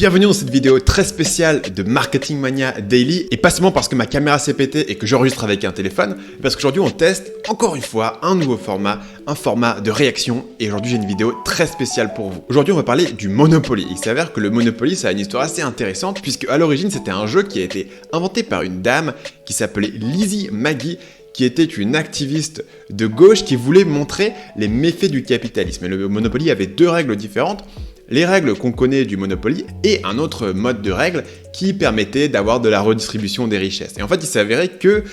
Bienvenue dans cette vidéo très spéciale de Marketing Mania Daily, et pas seulement parce que ma caméra s'est pétée et que j'enregistre avec un téléphone, mais parce qu'aujourd'hui on teste encore une fois un nouveau format, un format de réaction, et aujourd'hui j'ai une vidéo très spéciale pour vous. Aujourd'hui on va parler du Monopoly. Il s'avère que le Monopoly ça a une histoire assez intéressante, puisque à l'origine c'était un jeu qui a été inventé par une dame qui s'appelait Lizzie Magie, qui était une activiste de gauche qui voulait montrer les méfaits du capitalisme. Et le Monopoly avait deux règles différentes. Les règles qu'on connaît du Monopoly et un autre mode de règles qui permettait d'avoir de la redistribution des richesses. Et en fait, il s'avérait que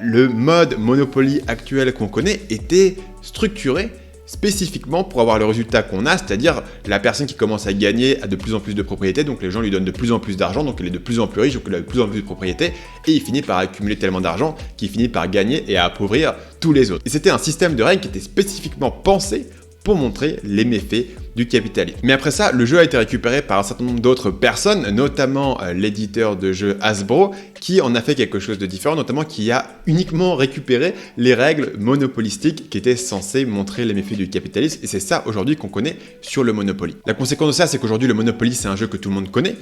le mode Monopoly actuel qu'on connaît était structuré spécifiquement pour avoir le résultat qu'on a, c'est-à-dire la personne qui commence à gagner a de plus en plus de propriétés, donc les gens lui donnent de plus en plus d'argent, donc elle est de plus en plus riche, donc elle a de plus en plus de propriétés, et il finit par accumuler tellement d'argent qu'il finit par gagner et à appauvrir tous les autres. Et c'était un système de règles qui était spécifiquement pensé pour montrer les méfaits du capitalisme. Mais après ça, le jeu a été récupéré par un certain nombre d'autres personnes, notamment l'éditeur de jeux Hasbro, qui en a fait quelque chose de différent, notamment qui a uniquement récupéré les règles monopolistiques qui étaient censées montrer les méfaits du capitalisme, et c'est ça aujourd'hui qu'on connaît sur le Monopoly. La conséquence de ça, c'est qu'aujourd'hui le Monopoly c'est un jeu que tout le monde connaît,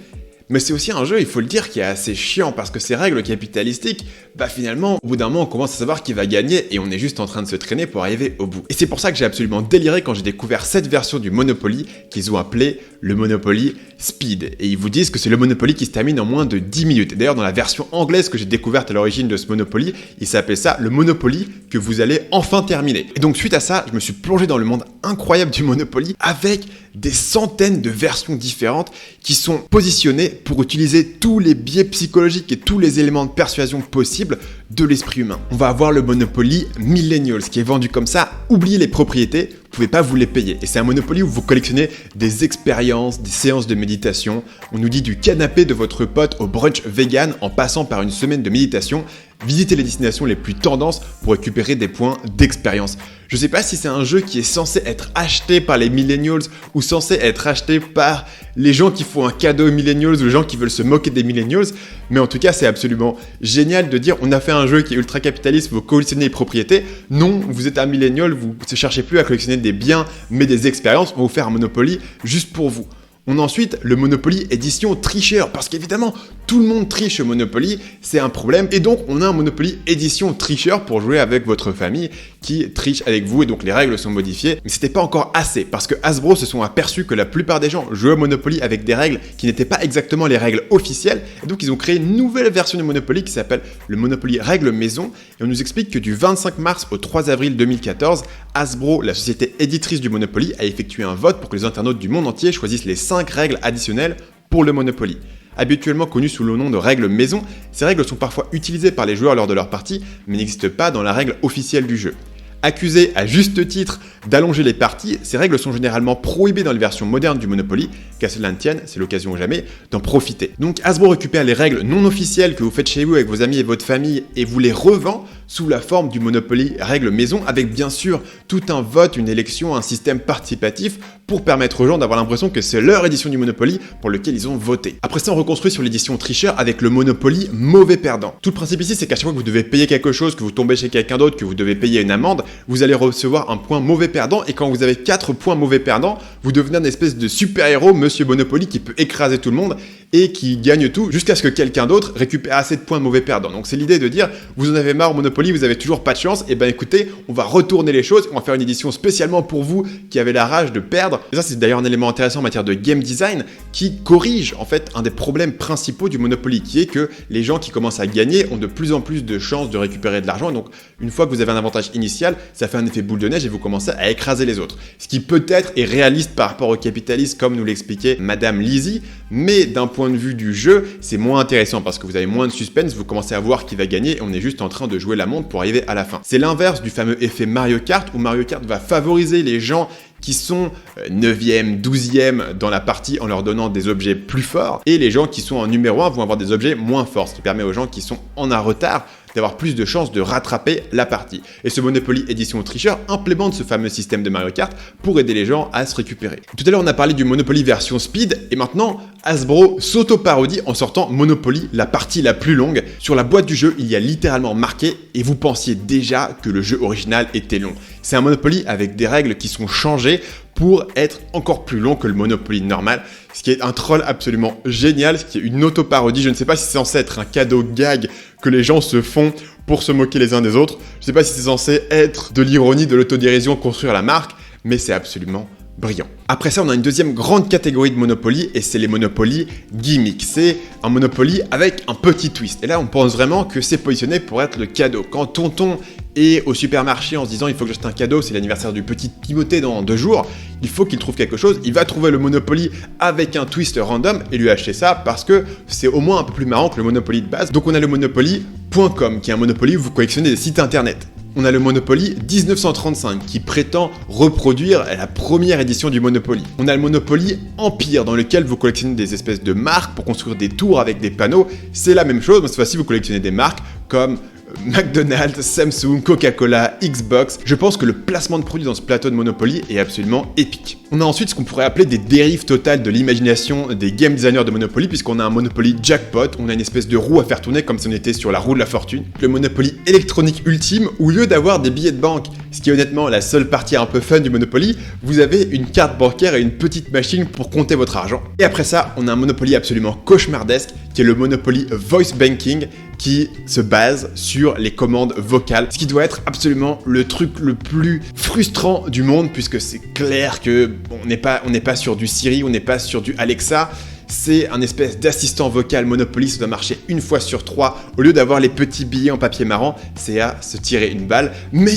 mais c'est aussi un jeu, il faut le dire, qui est assez chiant parce que ces règles capitalistiques, finalement, au bout d'un moment, on commence à savoir qui va gagner et on est juste en train de se traîner pour arriver au bout. Et c'est pour ça que j'ai absolument déliré quand j'ai découvert cette version du Monopoly qu'ils ont appelée le Monopoly Speed. Et ils vous disent que c'est le Monopoly qui se termine en moins de 10 minutes. Et d'ailleurs, dans la version anglaise que j'ai découverte à l'origine de ce Monopoly, il s'appelait ça le Monopoly que vous allez enfin terminer. Et donc suite à ça, je me suis plongé dans le monde incroyable du Monopoly avec des centaines de versions différentes qui sont positionnées pour utiliser tous les biais psychologiques et tous les éléments de persuasion possibles de l'esprit humain. On va avoir le Monopoly Millennials qui est vendu comme ça, oubliez les propriétés, vous pouvez pas vous les payer. Et c'est un Monopoly où vous collectionnez des expériences, des séances de méditation. On nous dit du canapé de votre pote au brunch vegan en passant par une semaine de méditation. Visitez les destinations les plus tendances pour récupérer des points d'expérience. Je sais pas si c'est un jeu qui est censé être acheté par les millennials ou censé être acheté par les gens qui font un cadeau aux millennials ou les gens qui veulent se moquer des millennials, mais en tout cas c'est absolument génial de dire on a fait un jeu qui est ultra capitaliste, vous collectionnez les propriétés. Non, vous êtes un millennial, vous ne cherchez plus à collectionner des biens mais des expériences, on va vous faire un Monopoly juste pour vous. On a ensuite le Monopoly édition tricheur, parce qu'évidemment, tout le monde triche au Monopoly, c'est un problème, et donc on a un Monopoly édition tricheur pour jouer avec votre famille qui triche avec vous, et donc les règles sont modifiées, mais c'était pas encore assez, parce que Hasbro se sont aperçus que la plupart des gens jouaient au Monopoly avec des règles qui n'étaient pas exactement les règles officielles, et donc ils ont créé une nouvelle version du Monopoly qui s'appelle le Monopoly Règles Maison, et on nous explique que du 25 mars au 3 avril 2014, Hasbro, la société éditrice du Monopoly, a effectué un vote pour que les internautes du monde entier choisissent les 5 règles additionnelles pour le Monopoly. Habituellement connues sous le nom de règles maison, ces règles sont parfois utilisées par les joueurs lors de leur partie, mais n'existent pas dans la règle officielle du jeu. Accusées à juste titre d'allonger les parties, ces règles sont généralement prohibées dans les versions modernes du Monopoly, qu'à cela ne tienne, c'est l'occasion ou jamais d'en profiter. Donc Hasbro récupère les règles non officielles que vous faites chez vous avec vos amis et votre famille et vous les revend sous la forme du Monopoly règles maison avec bien sûr tout un vote, une élection, un système participatif pour permettre aux gens d'avoir l'impression que c'est leur édition du Monopoly pour lequel ils ont voté. Après ça, on reconstruit sur l'édition tricheur avec le Monopoly mauvais perdant. Tout le principe ici, c'est qu'à chaque fois que vous devez payer quelque chose, que vous tombez chez quelqu'un d'autre, que vous devez payer une amende, vous allez recevoir un point mauvais perdant, et quand vous avez 4 points mauvais perdants, vous devenez un espèce de super-héros, Monsieur Monopoly, qui peut écraser tout le monde et qui gagne tout jusqu'à ce que quelqu'un d'autre récupère assez de points mauvais perdants. Donc c'est l'idée de dire, vous en avez marre au Monopoly, vous avez toujours pas de chance, et écoutez, on va retourner les choses, on va faire une édition spécialement pour vous qui avez la rage de perdre. Et ça c'est d'ailleurs un élément intéressant en matière de game design qui corrige en fait un des problèmes principaux du Monopoly, qui est que les gens qui commencent à gagner ont de plus en plus de chances de récupérer de l'argent, et donc une fois que vous avez un avantage initial, ça fait un effet boule de neige et vous commencez à écraser les autres. Ce qui peut-être est réaliste par rapport au capitalisme comme nous l'expliquait Madame Lizzie, mais d'un point de vue du jeu, c'est moins intéressant parce que vous avez moins de suspense, vous commencez à voir qui va gagner et on est juste en train de jouer la montre pour arriver à la fin. C'est l'inverse du fameux effet Mario Kart où Mario Kart va favoriser les gens qui sont 9e, 12e dans la partie en leur donnant des objets plus forts, et les gens qui sont en numéro 1 vont avoir des objets moins forts, ce qui permet aux gens qui sont en un retard d'avoir plus de chances de rattraper la partie. Et ce Monopoly édition tricheur implémente ce fameux système de Mario Kart pour aider les gens à se récupérer. Tout à l'heure on a parlé du Monopoly version Speed, et maintenant Hasbro s'auto-parodie en sortant Monopoly, la partie la plus longue. Sur la boîte du jeu, il y a littéralement marqué « Et vous pensiez déjà que le jeu original était long ». C'est un Monopoly avec des règles qui sont changées pour être encore plus long que le Monopoly normal, ce qui est un troll absolument génial, ce qui est une auto-parodie. Je ne sais pas si c'est censé être un cadeau gag que les gens se font pour se moquer les uns des autres. Je ne sais pas si c'est censé être de l'ironie, de l'autodérision, construire la marque, mais c'est absolument brillant. Après ça, on a une deuxième grande catégorie de Monopoly et c'est les Monopoly gimmick. C'est un Monopoly avec un petit twist. Et là, on pense vraiment que c'est positionné pour être le cadeau. Quand tonton est au supermarché en se disant il faut que j'achète un cadeau, c'est l'anniversaire du petit Timothée dans 2 jours, il faut qu'il trouve quelque chose. Il va trouver le Monopoly avec un twist random et lui acheter ça parce que c'est au moins un peu plus marrant que le Monopoly de base. Donc on a le Monopoly.com qui est un Monopoly où vous collectionnez des sites internet. On a le Monopoly 1935 qui prétend reproduire la première édition du Monopoly. On a le Monopoly Empire dans lequel vous collectionnez des espèces de marques pour construire des tours avec des panneaux. C'est la même chose, mais cette fois-ci vous collectionnez des marques comme McDonald's, Samsung, Coca-Cola, Xbox. Je pense que le placement de produits dans ce plateau de Monopoly est absolument épique. On a ensuite ce qu'on pourrait appeler des dérives totales de l'imagination des game designers de Monopoly, puisqu'on a un Monopoly jackpot, on a une espèce de roue à faire tourner comme si on était sur la roue de la fortune. Le Monopoly électronique ultime, où au lieu d'avoir des billets de banque, ce qui est honnêtement la seule partie un peu fun du Monopoly, vous avez une carte bancaire et une petite machine pour compter votre argent. Et après ça, on a un Monopoly absolument cauchemardesque, qui est le Monopoly Voice Banking, qui se base sur les commandes vocales, ce qui doit être absolument le truc le plus frustrant du monde, puisque c'est clair que on n'est pas sur du Siri, on n'est pas sur du Alexa. C'est un espèce d'assistant vocal Monopoly, ça doit marcher 1 fois sur 3. Au lieu d'avoir les petits billets en papier marrant, c'est à se tirer une balle. Mais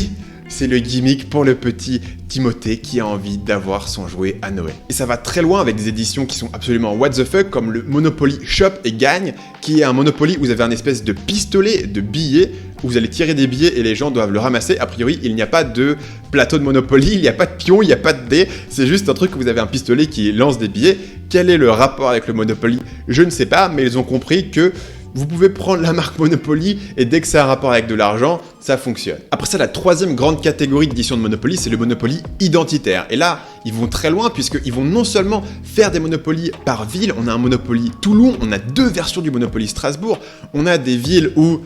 c'est le gimmick pour le petit Timothée qui a envie d'avoir son jouet à Noël. Et ça va très loin avec des éditions qui sont absolument what the fuck, comme le Monopoly Shop et Gagne, qui est un Monopoly où vous avez un espèce de pistolet de billets, où vous allez tirer des billets et les gens doivent le ramasser. A priori, il n'y a pas de plateau de Monopoly, il n'y a pas de pion, il n'y a pas de dés, c'est juste un truc où vous avez un pistolet qui lance des billets. Quel est le rapport avec le Monopoly? Je ne sais pas, mais ils ont compris que vous pouvez prendre la marque Monopoly et dès que ça a un rapport avec de l'argent, ça fonctionne. Après ça, la troisième grande catégorie d'édition de Monopoly, c'est le Monopoly identitaire. Et là, ils vont très loin puisqu'ils vont non seulement faire des Monopoly par ville, on a un Monopoly Toulon, on a 2 versions du Monopoly Strasbourg, on a des villes où,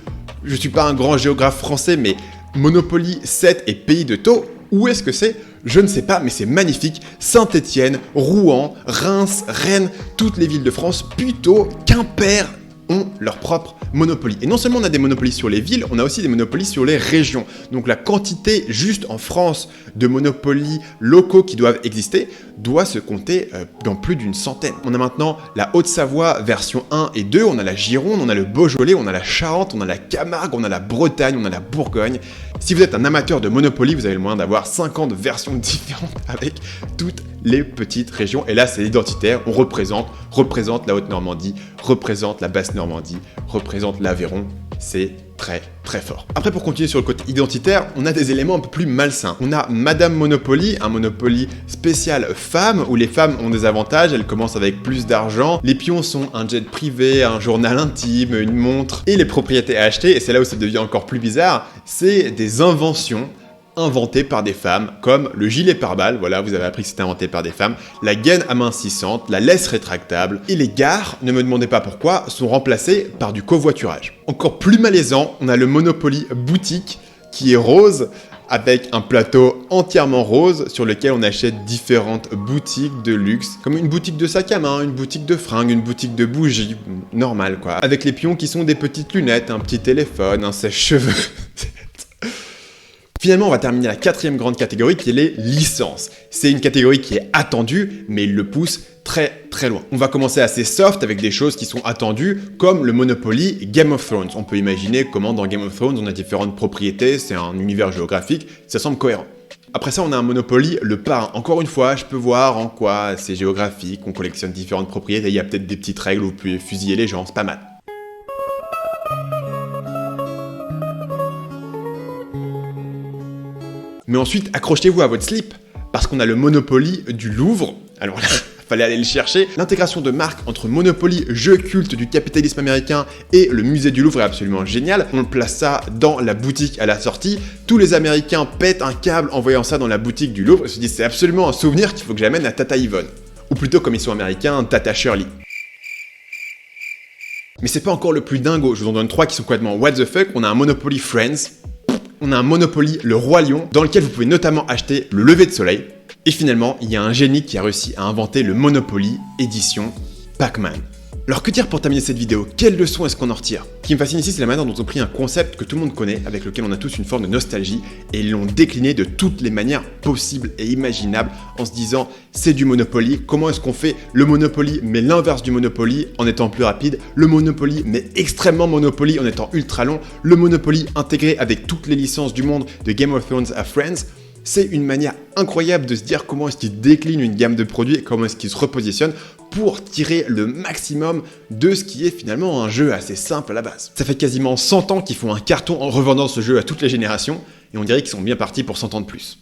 je suis pas un grand géographe français, mais Monopoly 7 et Pays de Thau, où est-ce que c'est? Je ne sais pas, mais c'est magnifique. Saint-Étienne, Rouen, Reims, Rennes, toutes les villes de France, Puteaux, Quimper, ont leur propre Monopoly. Et non seulement on a des Monopolies sur les villes, on a aussi des Monopolies sur les régions. Donc la quantité juste en France de Monopolies locaux qui doivent exister doit se compter dans plus d'une centaine. On a maintenant la Haute-Savoie version 1 et 2, on a la Gironde, on a le Beaujolais, on a la Charente, on a la Camargue, on a la Bretagne, on a la Bourgogne. Si vous êtes un amateur de Monopoly, vous avez le moyen d'avoir 50 versions différentes avec toutes les petites régions. Et là, c'est identitaire. On représente la Haute-Normandie, représente la Basse-Normandie, représente l'Aveyron. C'est très très fort. Après, pour continuer sur le côté identitaire, on a des éléments un peu plus malsains. On a Madame Monopoly, un Monopoly spécial femme, où les femmes ont des avantages, elles commencent avec plus d'argent. Les pions sont un jet privé, un journal intime, une montre. Et les propriétés à acheter, et c'est là où ça devient encore plus bizarre, c'est des inventions inventées par des femmes, comme le gilet pare-balles, voilà, vous avez appris que c'était inventé par des femmes, la gaine amincissante, la laisse rétractable, et les gares, ne me demandez pas pourquoi, sont remplacées par du covoiturage. Encore plus malaisant, on a le Monopoly boutique, qui est rose, avec un plateau entièrement rose sur lequel on achète différentes boutiques de luxe, comme une boutique de sac à main, une boutique de fringues, une boutique de bougies, normal quoi, avec les pions qui sont des petites lunettes, un petit téléphone, un sèche-cheveux. Finalement, on va terminer la 4e grande catégorie qui est les licences. C'est une catégorie qui est attendue, mais il le pousse très très loin. On va commencer assez soft avec des choses qui sont attendues, comme le Monopoly Game of Thrones. On peut imaginer comment dans Game of Thrones on a différentes propriétés, c'est un univers géographique, ça semble cohérent. Après ça, on a un Monopoly, le parrain. Encore une fois, je peux voir en quoi c'est géographique, on collectionne différentes propriétés, il y a peut-être des petites règles où vous pouvez fusiller les gens, c'est pas mal. Mais ensuite, accrochez-vous à votre slip, parce qu'on a le Monopoly du Louvre. Alors là, fallait aller le chercher. L'intégration de marques entre Monopoly, jeu culte du capitalisme américain, et le musée du Louvre est absolument génial. On place ça dans la boutique à la sortie. Tous les Américains pètent un câble en voyant ça dans la boutique du Louvre. Ils se disent, c'est absolument un souvenir qu'il faut que j'amène à Tata Yvonne. Ou plutôt, comme ils sont américains, Tata Shirley. Mais c'est pas encore le plus dingo. Je vous en donne 3 qui sont complètement what the fuck. On a un Monopoly Friends. On a un Monopoly Le Roi Lion, dans lequel vous pouvez notamment acheter le lever de soleil. Et finalement, il y a un génie qui a réussi à inventer le Monopoly édition Pac-Man. Alors que dire pour terminer cette vidéo? Quelle leçon est-ce qu'on en retire? Ce qui me fascine ici, c'est la manière dont ils ont pris un concept que tout le monde connaît, avec lequel on a tous une forme de nostalgie, et ils l'ont décliné de toutes les manières possibles et imaginables, en se disant c'est du Monopoly, comment est-ce qu'on fait le Monopoly mais l'inverse du Monopoly en étant plus rapide, le Monopoly mais extrêmement Monopoly en étant ultra long, le Monopoly intégré avec toutes les licences du monde de Game of Thrones à Friends. C'est une manière incroyable de se dire comment est-ce qu'ils déclinent une gamme de produits et comment est-ce qu'ils se repositionnent pour tirer le maximum de ce qui est finalement un jeu assez simple à la base. Ça fait quasiment 100 ans qu'ils font un carton en revendant ce jeu à toutes les générations et on dirait qu'ils sont bien partis pour 100 ans de plus.